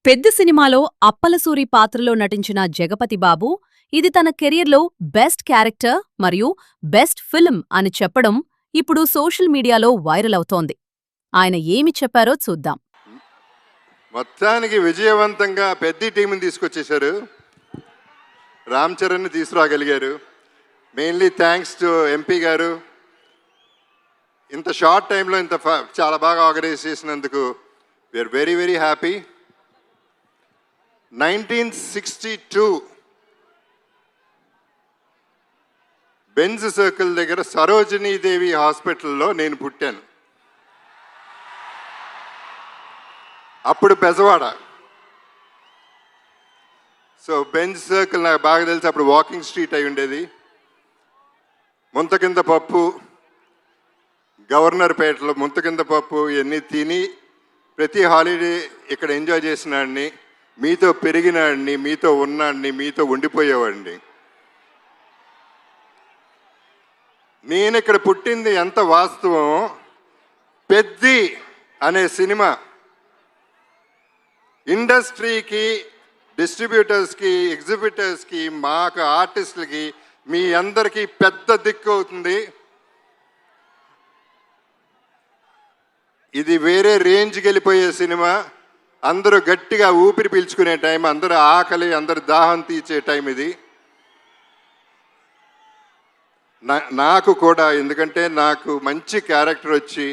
పెద్ద సినిమాలో అప్పలసూరి పాత్రలో నటించిన జగపతి బాబు ఇది తన కెరియర్లో బెస్ట్ క్యారెక్టర్ మరియు బెస్ట్ ఫిల్మ్ అని చెప్పడం ఇప్పుడు సోషల్ మీడియాలో వైరల్ అవుతోంది. ఆయన ఏమి చెప్పారో చూద్దాం. మొత్తానికి విజయవంతంగా పెద్ద టీంని తీసుకొచ్చేశారు. Ram చరణ్ని తీసుకురాగలిగారు. Mainly thanks to MP గారు. ఇంత షార్ట్ టైంలో చాలా బాగా ఆర్గనైజ్ చేసినందుకు we are very very happy. 1962 Benz circle దగ్గర సరోజినీదేవి హాస్పిటల్లో నేను పుట్టాను. అప్పుడు బెజవాడ. సో బెంజ్ సర్కిల్ నాకు బాగా తెలిసి అప్పుడు వాకింగ్ స్ట్రీట్ అయి ఉండేది. ముంతకింద పప్పు, గవర్నర్ పేటలో ముంతకింద పప్పు ఇవన్నీ తిని ప్రతి హాలిడే ఇక్కడ ఎంజాయ్ చేసినాడిని, మీతో పెరిగినాడిని, మీతో ఉన్నాడిని, మీతో ఉండిపోయేవాడిని. నేను ఇక్కడ పుట్టింది ఎంత వాస్తవం. పెద్ది అనే సినిమా ఇండస్ట్రీకి, డిస్ట్రిబ్యూటర్స్కి, ఎగ్జిబిటర్స్కి, మాకు ఆర్టిస్టులకి, మీ అందరికీ పెద్ద దిక్కు అవుతుంది. ఇది వేరే రేంజ్కి వెళ్ళిపోయే సినిమా. అందరూ గట్టిగా ఊపిరి పీల్చుకునే టైం, అందరూ ఆకలి, అందరు దాహం తీర్చే టైం ఇది. నాకు కూడా, ఎందుకంటే నాకు మంచి క్యారెక్టర్ వచ్చి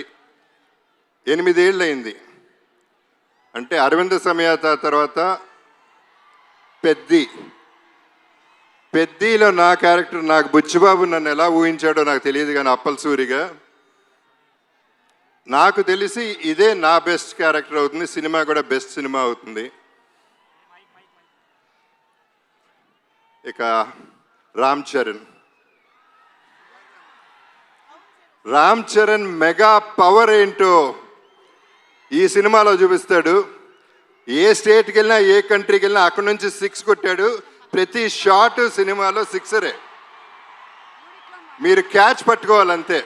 8 ఏళ్ళు అయింది. అంటే అరవింద సమేత తర్వాత పెద్దిలో నా క్యారెక్టర్, నాకు బుచ్చిబాబు నన్ను ఎలా ఊహించాడో నాకు తెలియదు, కానీ అప్పలసూరిగా నాకు తెలిసి ఇదే నా బెస్ట్ క్యారెక్టర్ అవుతుంది. సినిమా కూడా బెస్ట్ సినిమా అవుతుంది. ఇక రామ్ చరణ్ మెగా పవర్ ఏంటో ఈ సినిమాలో చూపిస్తాడు. ఏ స్టేట్కి వెళ్ళినా, ఏ కంట్రీకి వెళ్ళినా అక్కడి నుంచి 6 కొట్టాడు. ప్రతి షాట్ సినిమాలో 6రే. మీరు క్యాచ్ పట్టుకోవాలంతే.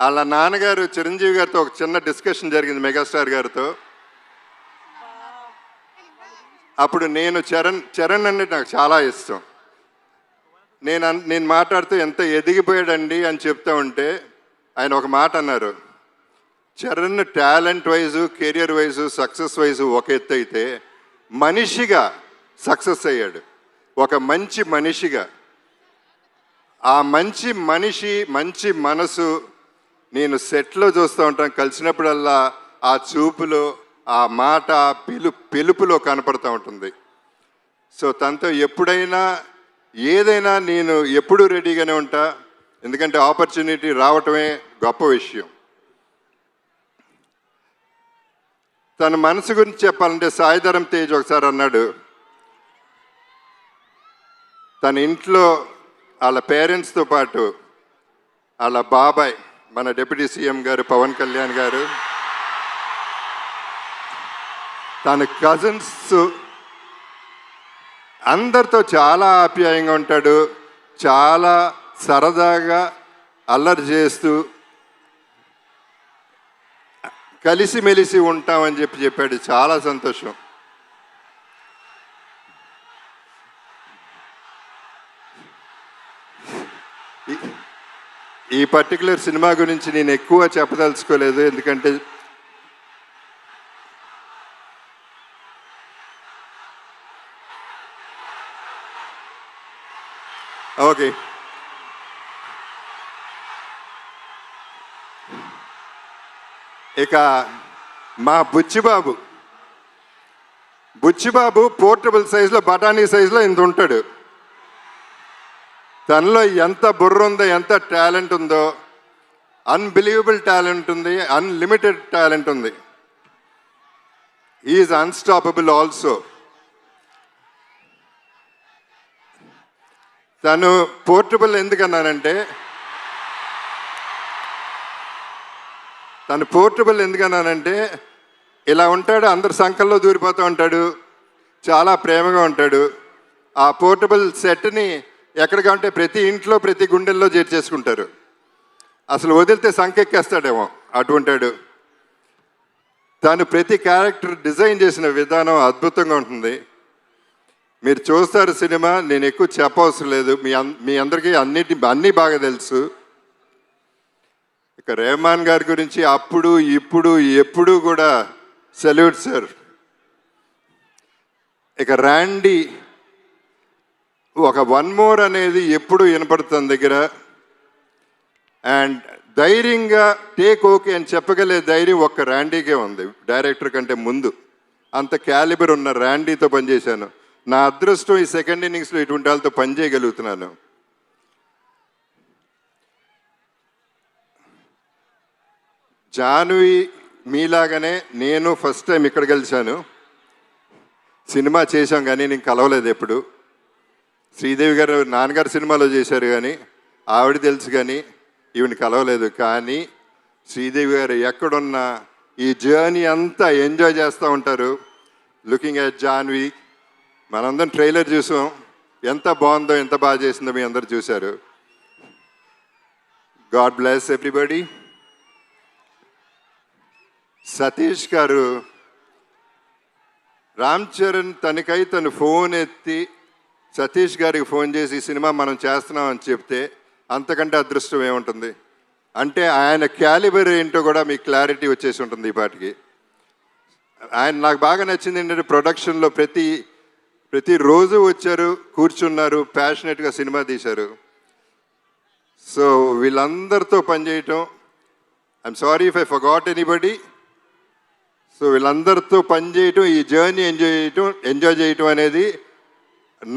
వాళ్ళ నాన్నగారు చిరంజీవి గారితో ఒక చిన్న డిస్కషన్ జరిగింది, మెగాస్టార్ గారితో. అప్పుడు నేను చరణ్ అంటే నాకు చాలా ఇష్టం. నేను మాట్లాడుతూ ఎంత ఎదిగిపోయాడండి అని చెప్తా ఉంటే ఆయన ఒక మాట అన్నారు, Charan talent wise, career wise, success wise ఒక ఎత్తు అయితే మనిషిగా సక్సెస్ అయ్యాడు. ఒక మంచి మనిషిగా, ఆ మంచి మనిషి, మంచి మనసు నేను సెట్లో చూస్తూ ఉంటాను. కలిసినప్పుడల్లా ఆ చూపులో, ఆ మాట, పిలుపులో కనపడుతూ ఉంటుంది. సో తనతో ఎప్పుడైనా ఏదైనా నేను ఎప్పుడూ రెడీగానే ఉంటా. ఎందుకంటే ఆపర్చునిటీ రావటమే గొప్ప విషయం. తన మనసు గురించి చెప్పాలంటే సాయిధరం తేజ్ ఒకసారి అన్నాడు, తన ఇంట్లో వాళ్ళ పేరెంట్స్తో పాటు వాళ్ళ బాబాయ్, మన డిప్యూటీ సీఎం గారు పవన్ కళ్యాణ్ గారు, తన కజిన్స్ అందరితో చాలా ఆప్యాయంగా ఉంటాడు. చాలా సరదాగా అల్లరి చేస్తూ కలిసిమెలిసి ఉంటామని చెప్పాడు. చాలా సంతోషం. ఈ పర్టికులర్ సినిమా గురించి నేను ఎక్కువ చెప్పదలుచుకోలేదు, ఎందుకంటే ఓకే. ఇక మా బుచ్చిబాబు పోర్టబుల్ సైజులో, బఠానీ సైజులో ఇంత ఉంటాడు. తనలో ఎంత బుర్ర ఉందో, ఎంత టాలెంట్ ఉందో, అన్బిలీవబుల్ టాలెంట్ ఉంది, అన్లిమిటెడ్ టాలెంట్ ఉంది. Is unstoppable also. తను పోర్టబుల్ ఎందుకన్నానంటే ఇలా ఉంటాడు, అందరు సంకల్లో దూరిపోతూ ఉంటాడు, చాలా ప్రేమగా ఉంటాడు. ఆ పోర్టబుల్ సెట్ని ఎక్కడికంటే ప్రతి ఇంట్లో, ప్రతి గుండెల్లో చేర్చేసుకుంటారు. అసలు వదిలితే సంకెక్కేస్తాడేమో అటు ఉంటాడు. తను ప్రతి క్యారెక్టర్ డిజైన్ చేసిన విధానం అద్భుతంగా ఉంటుంది. మీరు చూస్తారు సినిమా, నేను ఎక్కువ చెప్పవసరం లేదు, మీ అందరికీ అన్నీ బాగా తెలుసు. ఇక రెహమాన్ గారి గురించి అప్పుడు ఇప్పుడు ఎప్పుడు కూడా సెల్యూట్ సార్. ఇక ర్యాండీ ఒక వన్ మోర్ అనేది ఎప్పుడు వినపడుతుంది దగ్గర. అండ్ ధైర్యంగా టేక్ ఓకే అని చెప్పగలే ధైర్యం ఒక్క ర్యాండీకే ఉంది డైరెక్టర్ కంటే ముందు. అంత క్యాలిబర్ ఉన్న ర్యాండీతో పనిచేశాను. నా అదృష్టం ఈ సెకండ్ ఇన్నింగ్స్లో ఇటువంటి వాళ్ళతో పనిచేయగలుగుతున్నాను. జాన్వి మీలాగానే నేను ఫస్ట్ టైం ఇక్కడ కలిశాను. సినిమా చేశాం కానీ నేను కలవలేదు ఎప్పుడు. శ్రీదేవి గారు నాన్నగారు సినిమాలో చేశారు కానీ ఆవిడ తెలుసు కానీ ఈవిని కలవలేదు. కానీ శ్రీదేవి గారు ఎక్కడున్నా ఈ జర్నీ అంతా ఎంజాయ్ చేస్తూ ఉంటారు. లుకింగ్ అట్ జాన్వి, మనందరం ట్రైలర్ చూసాం, ఎంత బాగుందో ఎంత బాగా చేసిందో మీ అందరు చూశారు. God bless everybody. సతీష్ గారు, రామ్ చరణ్ తను ఫోన్ ఎత్తి సతీష్ గారికి ఫోన్ చేసి ఈ సినిమా మనం చేస్తున్నాం అని చెప్తే అంతకంటే అదృష్టం ఏముంటుంది. అంటే ఆయన క్యాలిబర్ ఏంటో కూడా మీకు క్లారిటీ వచ్చేసి ఉంటుంది ఈ పాటికి. ఆయన నాకు బాగా నచ్చింది ఏంటంటే ప్రొడక్షన్లో ప్రతిరోజు వచ్చారు, కూర్చున్నారు, ప్యాషనెట్గా సినిమా తీశారు. సో వీళ్ళందరితో పనిచేయటం, I'm sorry if I forgot anybody. So వీళ్ళందరితో పనిచేయటం, ఈ జర్నీ ఎంజాయ్ చేయటం అనేది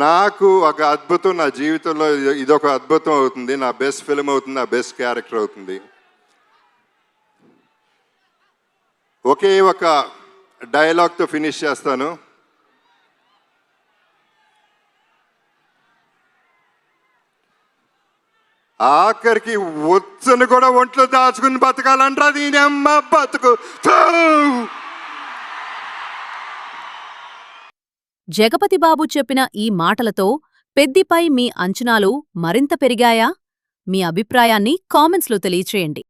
నాకు ఒక అద్భుతం. నా జీవితంలో ఇదొక అద్భుతం అవుతుంది. నా బెస్ట్ ఫిల్మ్ అవుతుంది, నా బెస్ట్ క్యారెక్టర్ అవుతుంది. ఒకే ఒక డైలాగ్తో ఫినిష్ చేస్తాను. ఆఖరికి వచ్చను కూడా ఒంట్లో దాచుకుని బతకాలంటారా దీని అమ్మ బతుకు. జగపతి బాబు చెప్పిన ఈ మాటలతో పెద్దిపై మీ అంచనాలు మరింత పెరిగాయా? మీ అభిప్రాయాన్ని కామెంట్స్లో తెలియచేయండి.